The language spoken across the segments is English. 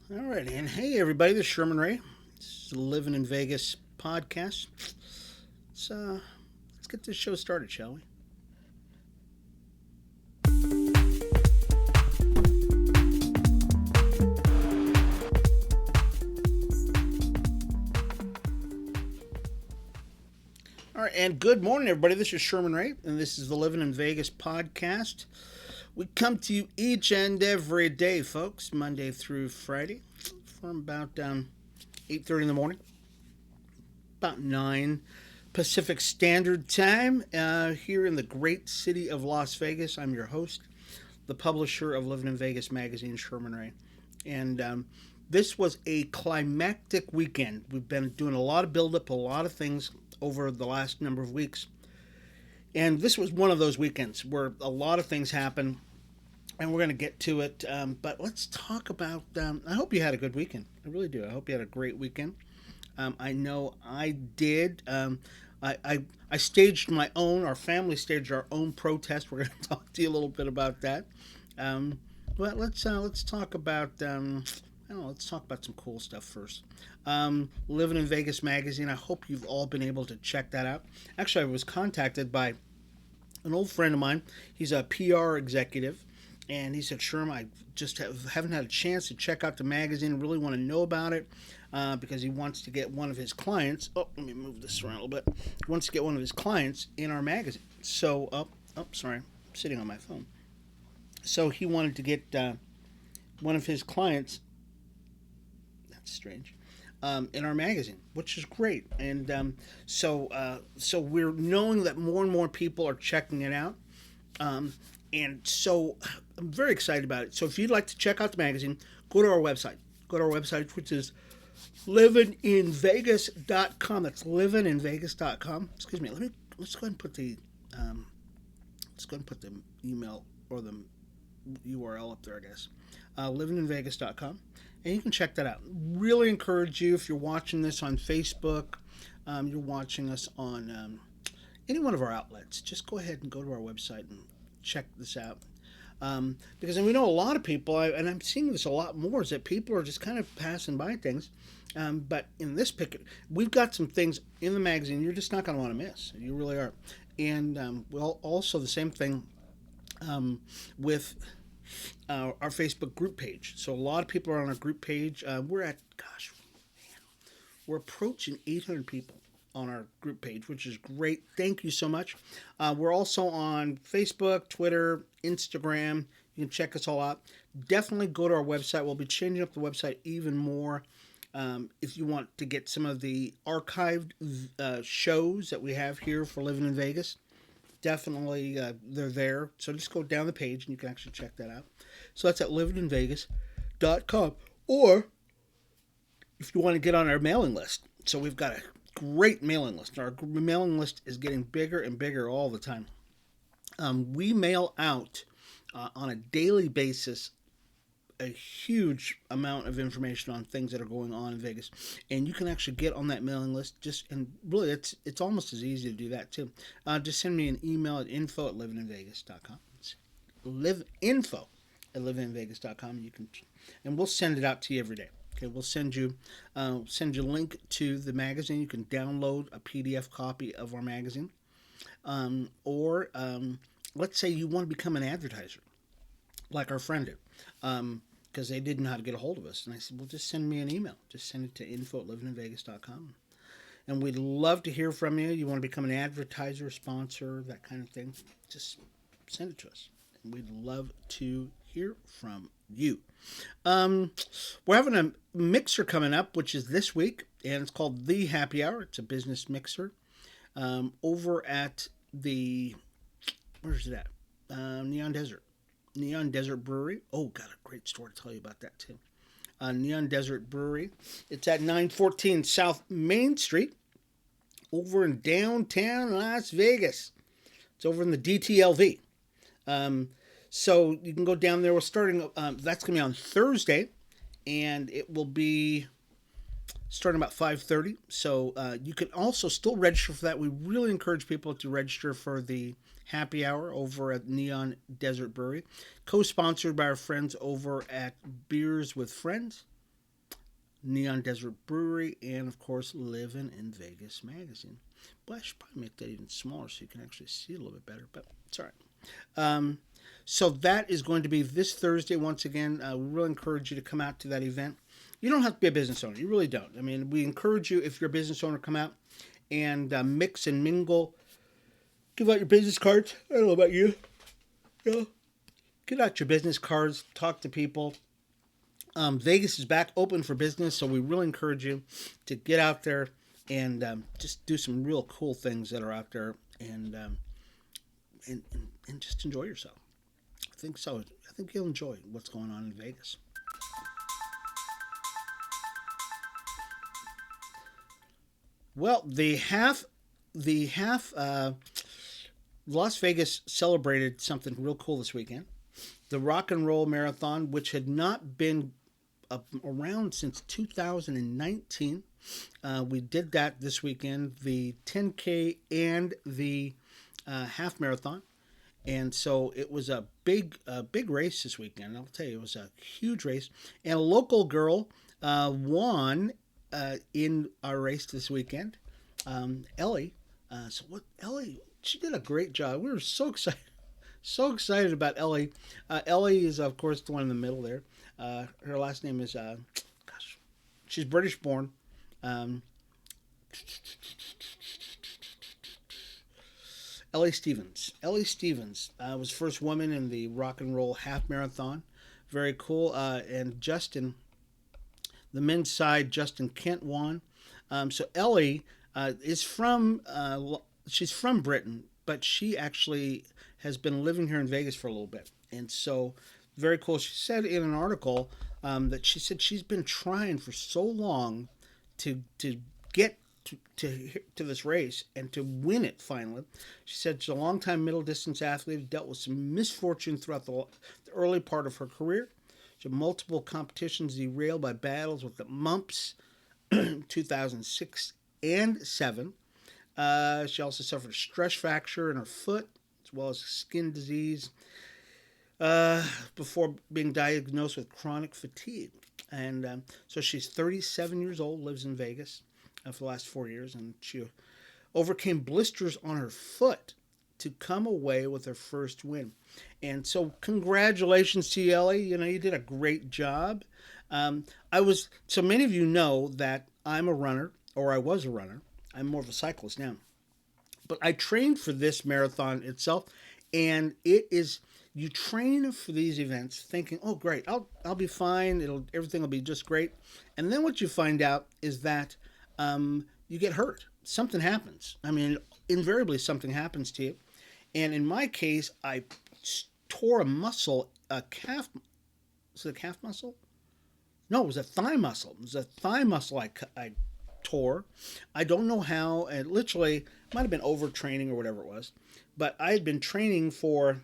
All right, and hey everybody, this is Sherman Ray. This is the Livin in Vegas podcast. Let's uh, let's get this show started, shall we? All right, and good morning, everybody. This is Sherman Ray, and this is the Livin in Vegas podcast. We come to you each and every day, folks, Monday through Friday, from about 8:30 in the morning, about 9 Pacific Standard Time, here in the great city of Las Vegas. I'm your host, the publisher of Livin in Vegas magazine, Sherman Ray. And this was a climactic weekend. We've been doing a lot of build-up, a lot of things over the last number of weeks. And this was one of those weekends where a lot of things happen, and we're going to get to it. But let's talk about. I hope you had a good weekend. I really do. I hope you had a great weekend. I know I did. I staged my own. Our family staged our own protest. We're going to talk to you a little bit about that. Um, but let's talk about. I don't know, let's talk about some cool stuff first. Living in Vegas magazine. I hope you've all been able to check that out. Actually, I was contacted by an old friend of mine. He's a PR executive, and he said, "Sherm, I just haven't had a chance to check out the magazine. Really want to know about it because he wants to get one of his clients. Oh, let me move this around a little bit. He wants to get one of his clients in our magazine. So, sorry, I'm sitting on my phone. So he wanted to get one of his clients. That's strange." In our magazine, which is great, and so we're knowing that more and more people are checking it out. And so I'm very excited about it. So if you'd like to check out the magazine, go to our website. Go to our website, which is livininvegas.com. That's livininvegas.com. Excuse me. Let's go ahead and put the email or the URL up there, I guess. Livininvegas.com. And you can check that out. Really encourage you, if you're watching this on Facebook, you're watching us on any one of our outlets, just go ahead and go to our website and check this out. Because we know a lot of people, and I'm seeing this a lot more, is that people are just kind of passing by things. But in this pick, we've got some things in the magazine you're just not going to want to miss. You really are. And well, also the same thing with our Facebook group page. So a lot of people are on our group page. We're approaching 800 people on our group page, which is great. Thank you so much. We're also on Facebook, Twitter, Instagram. You can check us all out. Definitely go to our website. We'll be changing up the website even more. If you want to get some of the archived shows that we have here for Living in Vegas, definitely they're there. So just go down the page and you can actually check that out. So that's at livinginvegas.com. Or if you want to get on our mailing list. So we've got a great mailing list. Our mailing list is getting bigger and bigger all the time. We mail out on a daily basis a huge amount of information on things that are going on in Vegas, and you can actually get on that mailing list. And really, it's almost as easy to do that too. Just send me an email at info@livinginvegas.com. It's info@livinginvegas.com. And we'll send it out to you every day. Okay, we'll send you a link to the magazine. You can download a PDF copy of our magazine, or let's say you want to become an advertiser, like our friend did, because they didn't know how to get a hold of us. And I said, well, just send me an email. Just send it to info@livinginvegas.com. And we'd love to hear from you. You want to become an advertiser, sponsor, that kind of thing, just send it to us. And we'd love to hear from you. We're having a mixer coming up, which is this week, and it's called The Happy Hour. It's a business mixer over at where's it at? Neon Desert Brewery. Oh, got a great story to tell you about that too. Neon Desert Brewery. It's at 914 South Main Street over in downtown Las Vegas. It's over in the DTLV. So you can go down there. We're starting, that's going to be on Thursday, and it will be starting about 5:30. So you can also still register for that. We really encourage people to register for the happy hour over at Neon Desert Brewery, co-sponsored by our friends over at Beers with Friends. Neon Desert Brewery, and of course, Livin in Vegas magazine. But I should probably make that even smaller so you can actually see it a little bit better, but it's all right. So that is going to be this Thursday once again. We really encourage you to come out to that event. You don't have to be a business owner. You really don't. I mean, we encourage you, if you're a business owner, come out and mix and mingle. Give out your business cards. I don't know about you. Yeah. Get out your business cards. Talk to people. Vegas is back open for business, so we really encourage you to get out there and just do some real cool things that are out there and just enjoy yourself. I think so. I think you'll enjoy what's going on in Vegas. Well, Las Vegas celebrated something real cool this weekend. The Rock and Roll Marathon, which had not been around since 2019. We did that this weekend, the 10K and the half marathon. And so it was a big race this weekend. I'll tell you, it was a huge race. And a local girl won in our race this weekend, Ellie. Ellie, she did a great job. We were so excited. So excited about Ellie. Ellie is, of course, the one in the middle there. Her last name is, she's British born. Ellie Stevens. Ellie Stevens was first woman in the Rock and Roll Half Marathon. Very cool. And Justin, the men's side, Justin Kent won. So Ellie is she's from Britain, but she actually has been living here in Vegas for a little bit. And so, very cool. She said in an article that she said she's been trying for so long to get to this race and to win it finally. She said she's a long-time middle distance athlete, dealt with some misfortune throughout the early part of her career. She had multiple competitions derailed by battles with the mumps, 2006 and 7. She also suffered a stress fracture in her foot, as well as skin disease, before being diagnosed with chronic fatigue. And so she's 37 years old, lives in Vegas for the last 4 years, and she overcame blisters on her foot to come away with her first win. And so congratulations to you, Ellie. You know, you did a great job. So many of you know that I'm a runner, or I was a runner. I'm more of a cyclist now. But I trained for this marathon itself, and you train for these events thinking, oh great, I'll be fine, everything will be just great. And then what you find out is that you get hurt. Something happens. I mean, invariably something happens to you. And in my case, I tore a muscle, was it a calf muscle? No, it was a thigh muscle. It was a thigh muscle I tore. I don't know how, and literally, might have been overtraining or whatever it was, but I had been training for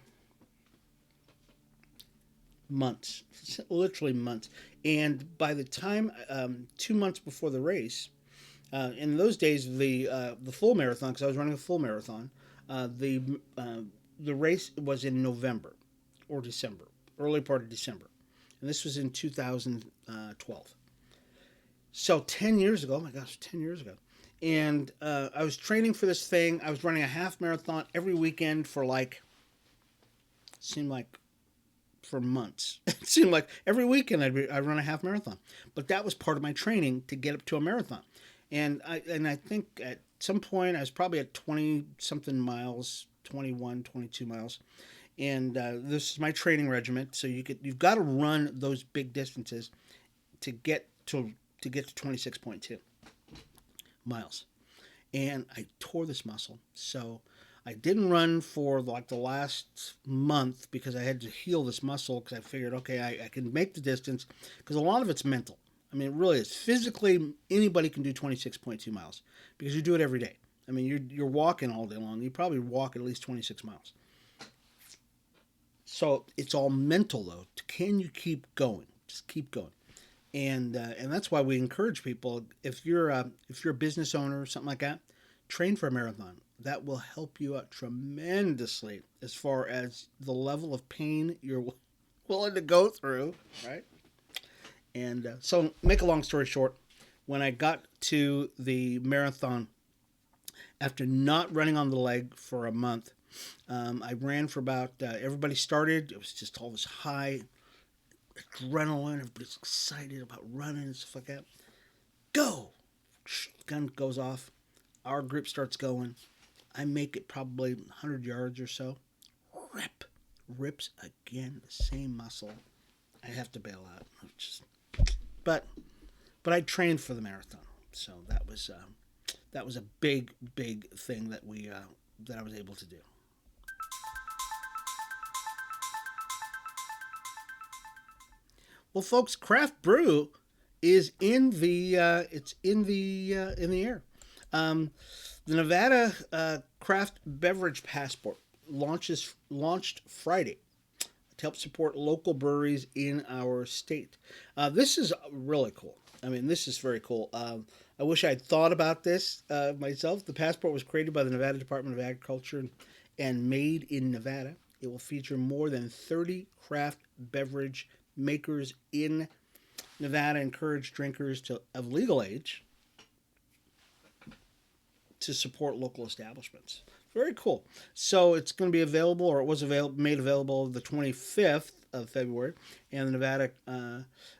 months, literally months. And by the time, 2 months before the race, in those days, the full marathon, because I was running a full marathon, the race was in November or December, early part of December. And this was in 2012. So 10 years ago, oh my gosh, 10 years ago. And I was training for this thing. I was running a half marathon every weekend for seemed like for months. It seemed like every weekend I'd run a half marathon. But that was part of my training to get up to a marathon. And I think at some point I was probably at 20-something miles, 21, 22 miles. And this is my training regimen. So you've got to run those big distances to get to 26.2 miles. And I tore this muscle. So I didn't run for the last month because I had to heal this muscle because I figured, okay, I can make the distance because a lot of it's mental. I mean, it really is. Physically, anybody can do 26.2 miles because you do it every day. I mean, you're walking all day long. You probably walk at least 26 miles. So it's all mental, though. Can you keep going? Just keep going. And that's why we encourage people, if you're a business owner or something like that, train for a marathon. That will help you out tremendously as far as the level of pain you're willing to go through, right? And so make a long story short, when I got to the marathon, after not running on the leg for a month, I ran for about, everybody started. It was just all this high adrenaline. Everybody's excited about running and stuff like that. Go! Gun goes off. Our group starts going. I make it probably 100 yards or so. Rip. Rips again, the same muscle. I have to bail out. But I trained for the marathon, so that was a big thing that I was able to do. Well, folks, craft brew is in the in the air. Um, the Nevada Craft Beverage Passport launched Friday to help support local breweries in our state. This is really cool. I mean, this is very cool. I wish I'd thought about this myself. The passport was created by the Nevada Department of Agriculture and made in Nevada. It will feature more than 30 craft beverage makers in Nevada, encourage drinkers of legal age to support local establishments. Very cool. So it's going to be available, or it was made available the 25th of February, and the Nevada.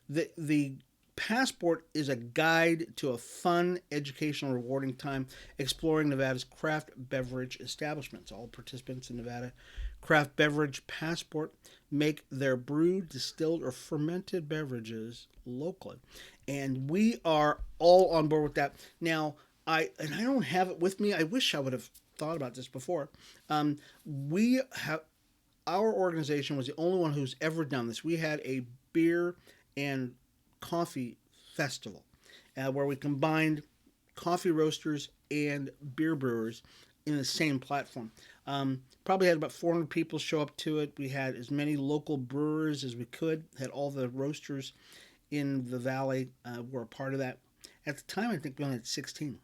The passport is a guide to a fun, educational, rewarding time exploring Nevada's craft beverage establishments. All participants in Nevada Craft Beverage Passport make their brewed, distilled, or fermented beverages locally, and we are all on board with that. Now, I don't have it with me. I wish I would have thought about this before. We have Our organization was the only one who's ever done this. We had a beer and coffee festival where we combined coffee roasters and beer brewers in the same platform. Probably had about 400 people show up to it. We had as many local brewers as we could. Had all the roasters in the valley were a part of that. At the time, I think we only had 16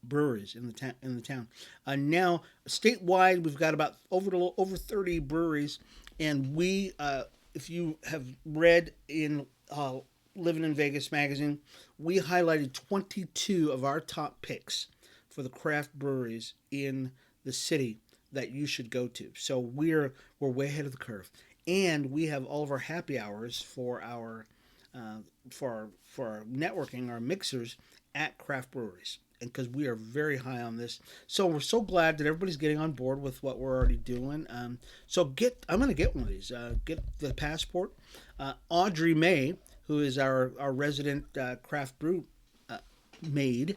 breweries in the town. Now statewide, we've got about over 30 breweries, and we, if you have read in Livin in Vegas magazine, we highlighted 22 of our top picks for the craft breweries in the city that you should go to. So we're way ahead of the curve, and we have all of our happy hours for our networking, our mixers at craft breweries, and because we are very high on this. So we're so glad that everybody's getting on board with what we're already doing. I'm going to get one of these. Get the passport. Audrey May, who is our resident craft brew maid,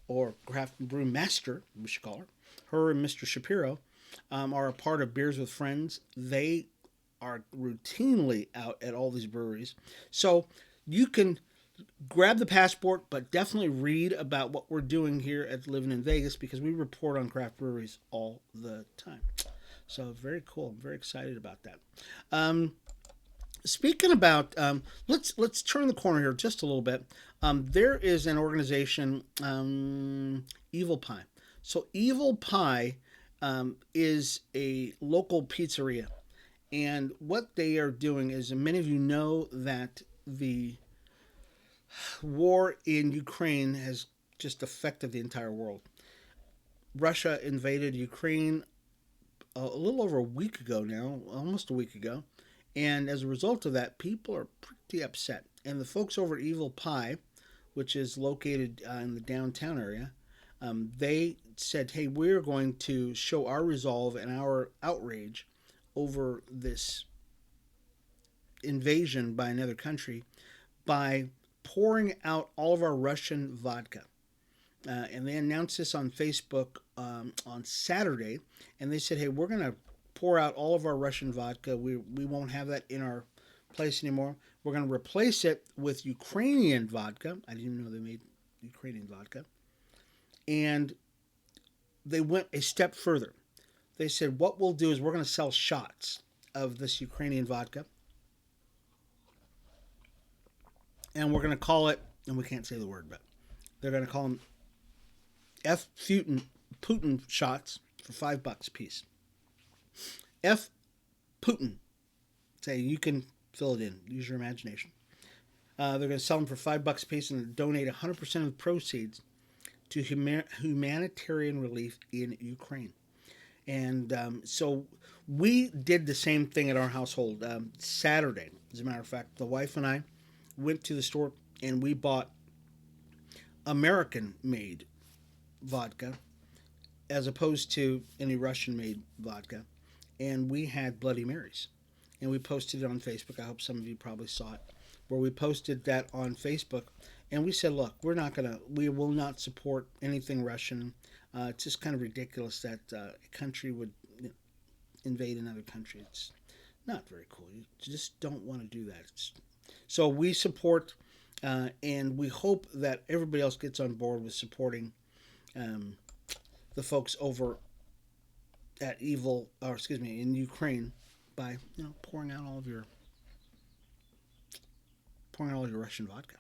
or craft brew master, we should call her and Mr. Shapiro, are a part of Beers with Friends. They are routinely out at all these breweries. So you can grab the passport, but definitely read about what we're doing here at Livin in Vegas, because we report on craft breweries all the time. So very cool. I'm very excited about that. Speaking about, let's turn the corner here just a little bit. There is an organization, Evil Pie. So Evil Pie is a local pizzeria, and what they are doing is, and many of you know that the war in Ukraine has just affected the entire world. Russia invaded Ukraine a little over a week ago now, almost a week ago. And as a result of that, people are pretty upset. And the folks over at Evil Pie, which is located in the downtown area, they said, hey, we're going to show our resolve and our outrage over this invasion by another country by pouring out all of our Russian vodka. And they announced this on Facebook on Saturday. And they said, hey, we're going to pour out all of our Russian vodka. We won't have that in our place anymore. We're going to replace it with Ukrainian vodka. I didn't even know they made Ukrainian vodka. And they went a step further. They said, what we'll do is we're going to sell shots of this Ukrainian vodka. And we're going to call it, and we can't say the word, but they're going to call them F. Putin shots for $5 a piece. F. Putin. Say, you can fill it in. Use your imagination. They're going to sell them for $5 a piece and donate 100% of the proceeds to humanitarian relief in Ukraine. And so we did the same thing at our household Saturday. As a matter of fact, the wife and I went to the store and we bought American made vodka as opposed to any Russian made vodka. And we had Bloody Marys. And we posted it on Facebook. I hope some of you probably saw it, where we posted that on Facebook. And we said, look, we will not support anything Russian. It's just kind of ridiculous that a country would invade another country. It's not very cool. You just don't want to do that. So we support, and we hope that everybody else gets on board with supporting the folks over at in Ukraine by pouring out all your Russian vodka.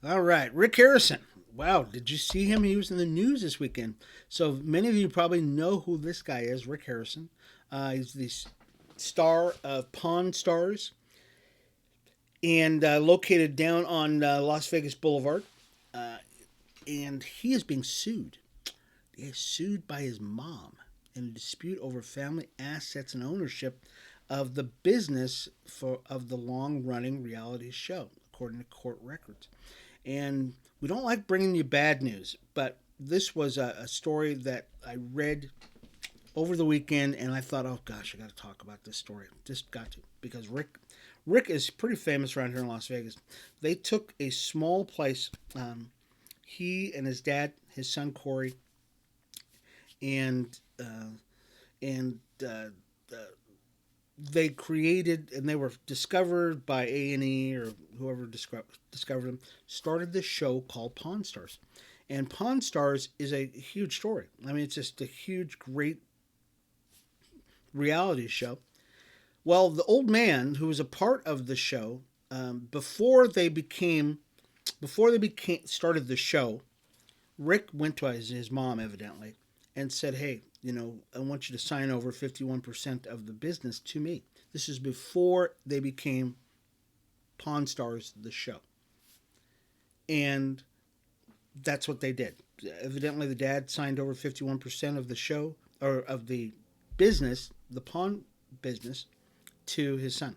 All right, Rick Harrison. Wow, did you see him? He was in the news this weekend. So many of you probably know who this guy is, Rick Harrison. He's the star of Pawn Stars and located down on Las Vegas Boulevard. And he is being sued. He is sued by his mom in a dispute over family assets and ownership of the business of the long-running reality show, according to court records. And we don't like bringing you bad news, but this was a story that I read over the weekend, and I thought, oh gosh, I got to talk about this story. Just got to, because Rick is pretty famous around here in Las Vegas. They took a small place. He and his dad, his son Corey, and they created, and they were discovered by A&E or whoever discovered them, started this show called Pawn Stars. And Pawn Stars is a huge story. I mean, it's just a huge, great reality show. Well, the old man who was a part of the show, before they started the show, Rick went to his mom, evidently, and said, hey, I want you to sign over 51% of the business to me. This is before they became Pawn Stars, the show. And that's what they did. Evidently, the dad signed over 51% of the show, or of the business, the pawn business, to his son.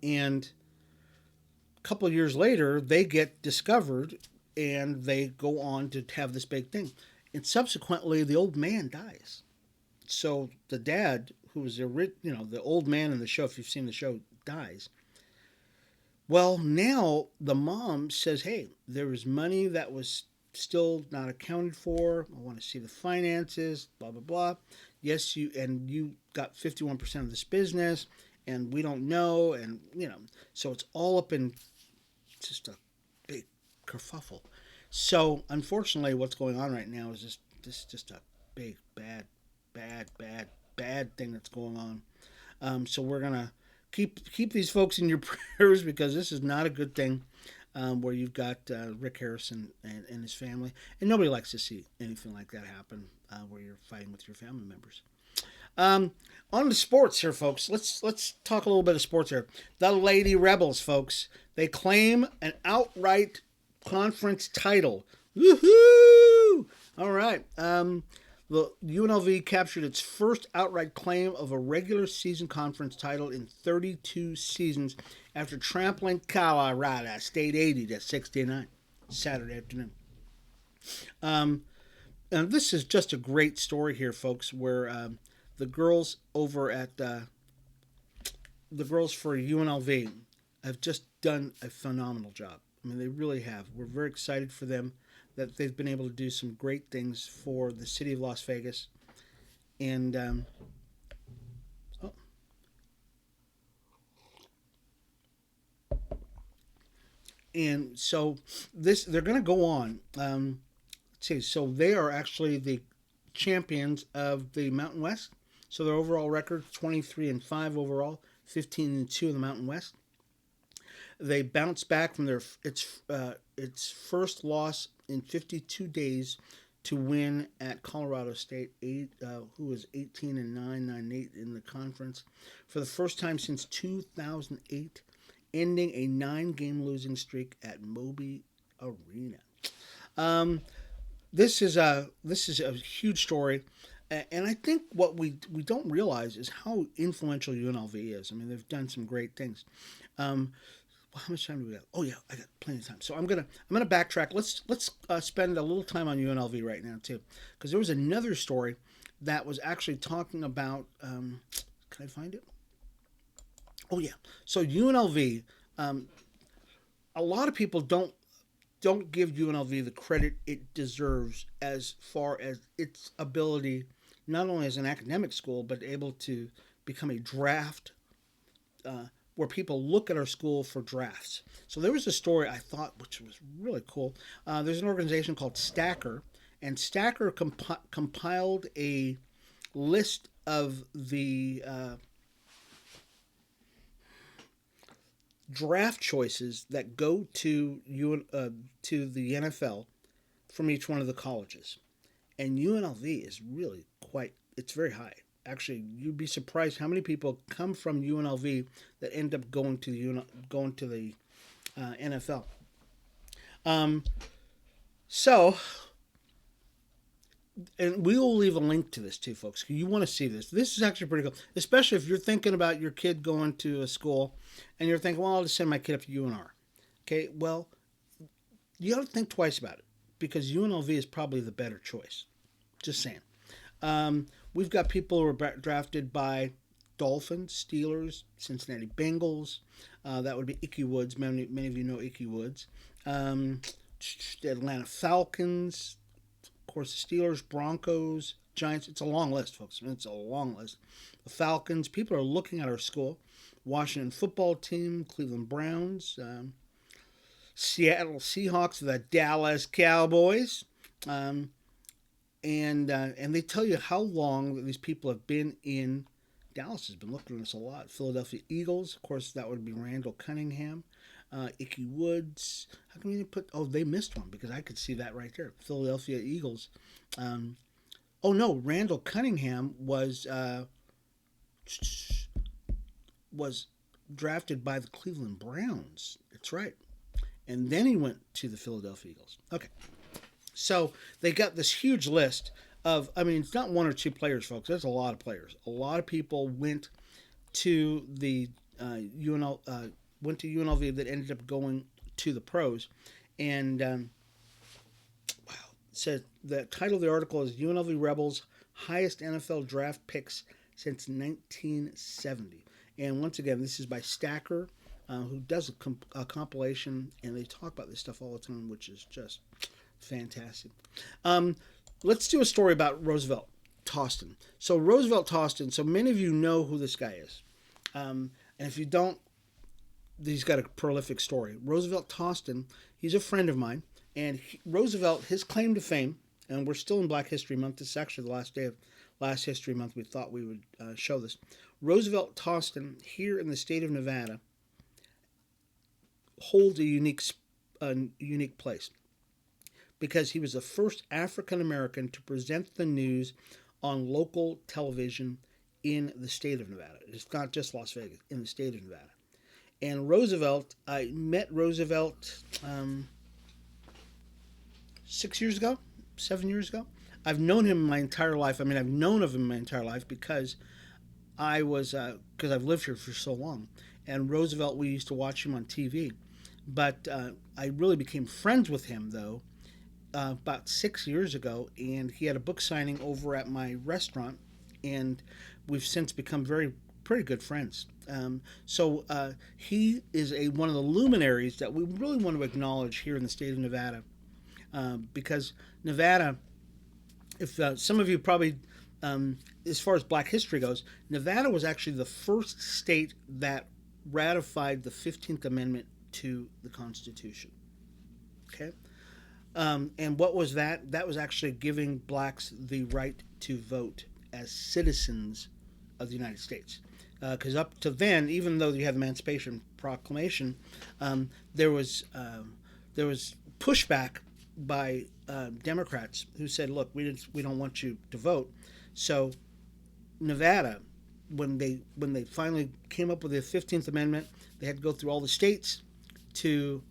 And a couple of years later, they get discovered, and they go on to have this big thing. And subsequently, the old man dies. So the dad, who was the old man in the show, if you've seen the show, dies. Well, now the mom says, hey, there was money that was still not accounted for. I want to see the finances, blah, blah, blah. Yes, you got 51% of this business, and we don't know. And, so it's all up in just a big kerfuffle. So, unfortunately, what's going on right now is just a big, bad thing that's going on. So we're gonna keep these folks in your prayers, because this is not a good thing. Where you've got Rick Harrison and his family, and nobody likes to see anything like that happen, where you're fighting with your family members. On to sports here, folks. Let's talk a little bit of sports here. The Lady Rebels, folks, they claim an outright conference title. Woohoo! All right. The UNLV captured its first outright claim of a regular season conference title in 32 seasons after trampling Colorado State 80-69 Saturday afternoon. And this is just a great story here, folks, where the girls over at the girls for UNLV have just done a phenomenal job. I mean, they really have. We're very excited for them, that they've been able to do some great things for the city of Las Vegas. And and so they're going to go on. Let's see. So they are actually the champions of the Mountain West. So their overall record 23-5 overall, 15-2 in the Mountain West. They bounced back from its first loss in 52 days to win at Colorado State, who was 18-9, 9-8 in the conference for the first time since 2008, ending a 9-game losing streak at Moby Arena. Um, this is a huge story, and I think what we don't realize is how influential UNLV is. I mean, they've done some great things. Well, how much time do we got? Oh yeah, I got plenty of time. So I'm gonna backtrack. Let's spend a little time on UNLV right now too, because there was another story that was actually talking about. Can I find it? Oh yeah. So UNLV, a lot of people don't give UNLV the credit it deserves as far as its ability, not only as an academic school, but able to become a draft, where people look at our school for drafts. So there was a story I thought which was really cool. There's an organization called Stacker, and Stacker compiled a list of the draft choices that go to the NFL from each one of the colleges, and UNLV is really quite. It's very high. Actually, you'd be surprised how many people come from UNLV that end up going to the NFL. Um, so, and we will leave a link to this too, folks. You want to see this. This is actually pretty cool, especially if you're thinking about your kid going to a school and you're thinking, well, I'll just send my kid up to UNR. Okay, well, you got to think twice about it because UNLV is probably the better choice. Just saying. We've got people who are drafted by Dolphins, Steelers, Cincinnati Bengals. That would be Ickey Woods. Many of you know Ickey Woods. The Atlanta Falcons. Of course, the Steelers, Broncos, Giants. It's a long list, folks. It's a long list. The Falcons. People are looking at our school. Washington football team, Cleveland Browns, Seattle Seahawks, the Dallas Cowboys. And they tell you how long these people have been in. Dallas has been looking at us a lot. Philadelphia Eagles, of course, that would be Randall Cunningham. Ickey Woods. How come you didn't put? Oh, they missed one because I could see that right there. Philadelphia Eagles. Oh no, Randall Cunningham was drafted by the Cleveland Browns. That's right, and then he went to the Philadelphia Eagles. Okay. So they got this huge list of, I mean, it's not one or two players, folks. There's a lot of players. A lot of people went to the UNLV that ended up going to the pros. And, wow. So the title of the article is UNLV Rebels Highest NFL Draft Picks Since 1970. And once again, this is by Stacker, who does a compilation, and they talk about this stuff all the time, which is just fantastic. Let's do a story about Roosevelt Tostin. So Roosevelt Tostin, so many of you know who this guy is. And if you don't, he's got a prolific story. Roosevelt Tostin, he's a friend of mine. And Roosevelt, his claim to fame, and we're still in Black History Month. This is actually the last day of last History Month. We thought we would show this. Roosevelt Tostin, here in the state of Nevada, holds a unique place, because he was the first African American to present the news on local television in the state of Nevada. It's not just Las Vegas, in the state of Nevada. And Roosevelt, I met Roosevelt 6 years ago, 7 years ago. I've known him my entire life. I mean, I've known of him my entire life because because I've lived here for so long. And Roosevelt, we used to watch him on TV. But I really became friends with him, though, about 6 years ago, and he had a book signing over at my restaurant, and we've since become pretty good friends. So he is one of the luminaries that we really want to acknowledge here in the state of Nevada, because Nevada, if some of you probably, as far as Black history goes, Nevada was actually the first state that ratified the 15th Amendment to the Constitution. Okay? And what was that? That was actually giving blacks the right to vote as citizens of the United States. Because up to then, even though you had the Emancipation Proclamation, there was pushback by Democrats who said, "Look, we don't want you to vote." So Nevada, when they finally came up with the 15th Amendment, they had to go through all the states to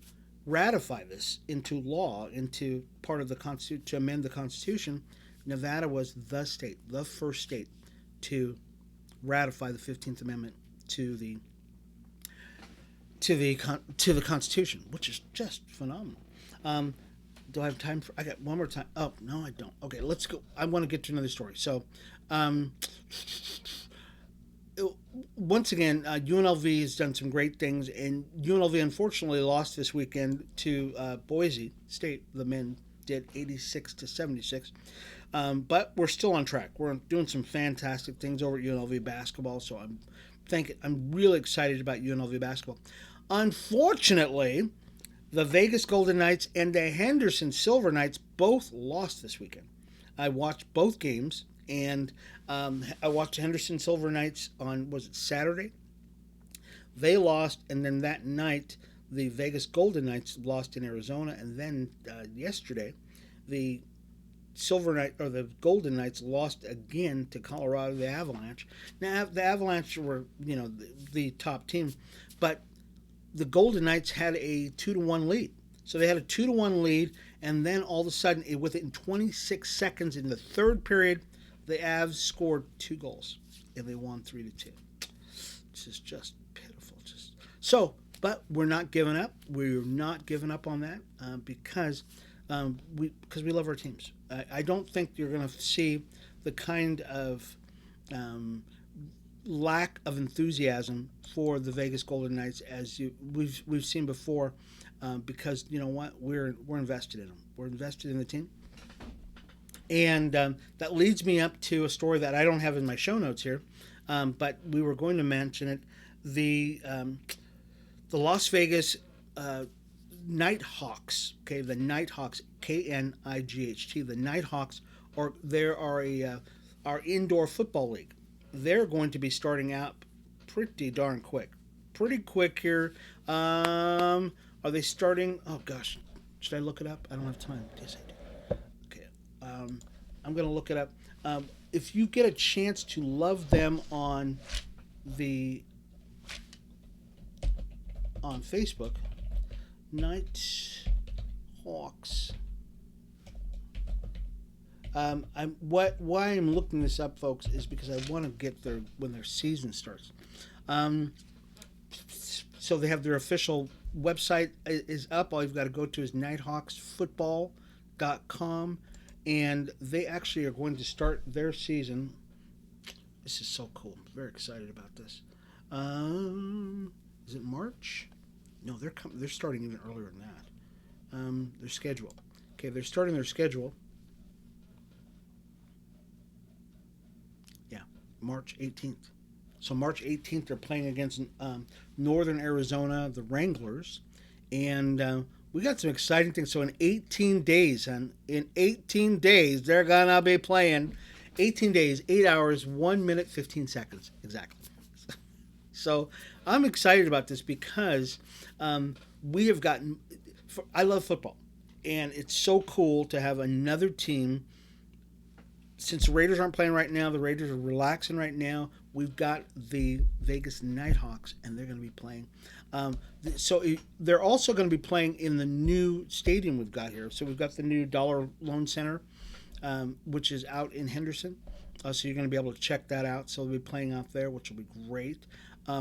ratify this into law, into part of the Constitution, to amend the Constitution. Nevada was the first state to ratify the 15th Amendment to the Constitution, which is just phenomenal. Do I have time for? I got one more time. Oh no, I don't. Okay, let's go. I want to get to another story. So, once again, UNLV has done some great things, and UNLV unfortunately lost this weekend to Boise State. The men did 86-76, but we're still on track. We're doing some fantastic things over at UNLV basketball, so I'm really excited about UNLV basketball. Unfortunately, the Vegas Golden Knights and the Henderson Silver Knights both lost this weekend. I watched both games, and I watched Henderson Silver Knights on, was it Saturday? They lost, and then that night, the Vegas Golden Knights lost in Arizona, and then yesterday, the the Golden Knights lost again to Colorado, the Avalanche. Now, the Avalanche were, the top team, but the Golden Knights had a 2-1 lead. So they had a 2-1 lead, and then all of a sudden, within 26 seconds in the third period, the Avs scored 2 goals, and they won 3-2. This is just pitiful. But we're not giving up. We're not giving up on that because we love our teams. I don't think you're going to see the kind of lack of enthusiasm for the Vegas Golden Knights as we've seen before, because you know what, we're invested in them. We're invested in the team, and that leads me up to a story that I don't have in my show notes here, but we were going to mention it. The Las Vegas Nighthawks, okay, the Nighthawks, KNIGHT, the Nighthawks, our indoor football league. They're going to be starting out pretty darn quick. Pretty quick here. Are they starting? Oh, gosh. Should I look it up? I don't have time. Yes, I do. Okay. I'm going to look it up. If you get a chance to love them on Facebook, Nighthawks. Why I'm looking this up, folks, is because I want to get when their season starts. So they have their official website is up. All you've got to go to is nighthawksfootball.com, and they actually are going to start their season. This is so cool. I'm very excited about this. Is it March? No, they're starting even earlier than that. Their schedule. Okay, they're starting their schedule. Yeah, March 18th. So March 18th, they're playing against Northern Arizona, the Wranglers, and we got some exciting things. So in 18 days, they're gonna be playing. 18 days, 8 hours, 1 minute, 15 seconds, exactly. So I'm excited about this because we have gotten. I love football, and it's so cool to have another team. Since the Raiders aren't playing right now, the Raiders are relaxing right now. We've got the Vegas Nighthawks, and they're going to be playing. So they're also going to be playing in the new stadium we've got here. So we've got the new Dollar Loan Center, which is out in Henderson. So you're going to be able to check that out. So they'll be playing out there, which will be great.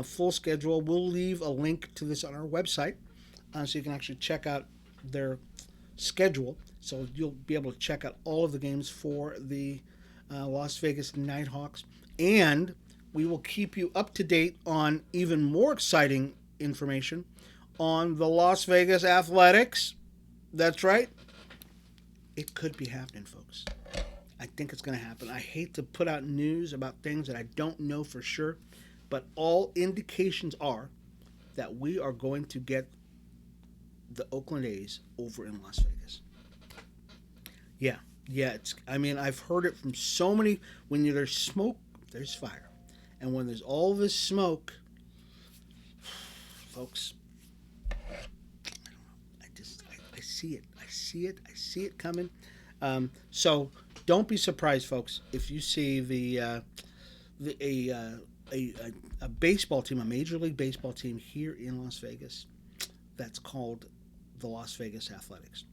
Full schedule. We'll leave a link to this on our website, so you can actually check out their schedule. So you'll be able to check out all of the games for the Las Vegas Nighthawks. And we will keep you up to date on even more exciting information on the Las Vegas Athletics. That's right. It could be happening, folks. I think it's going to happen. I hate to put out news about things that I don't know for sure, but all indications are that we are going to get the Oakland A's over in Las Vegas. Yeah. I've heard it from so many. When there's smoke, there's fire. And when there's all this smoke, folks, I don't know. I see it. I I see it. I see it coming. So don't be surprised, folks, if you see the a baseball team, a Major League Baseball team here in Las Vegas that's called the Las Vegas Athletics.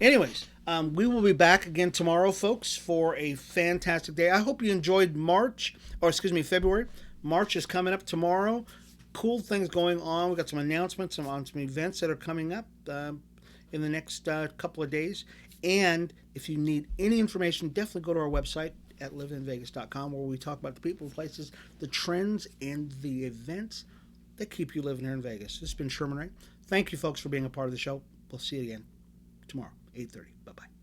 Anyways, we will be back again tomorrow, folks, for a fantastic day. I hope you enjoyed February. March is coming up tomorrow. Cool things going on. We've got some announcements on some events that are coming up in the next couple of days. And if you need any information, definitely go to our website at livinvegas.com, where we talk about the people, places, the trends, and the events that keep you living here in Vegas. This has been Sherman Ray. Thank you, folks, for being a part of the show. We'll see you again tomorrow, 8:30. Bye-bye.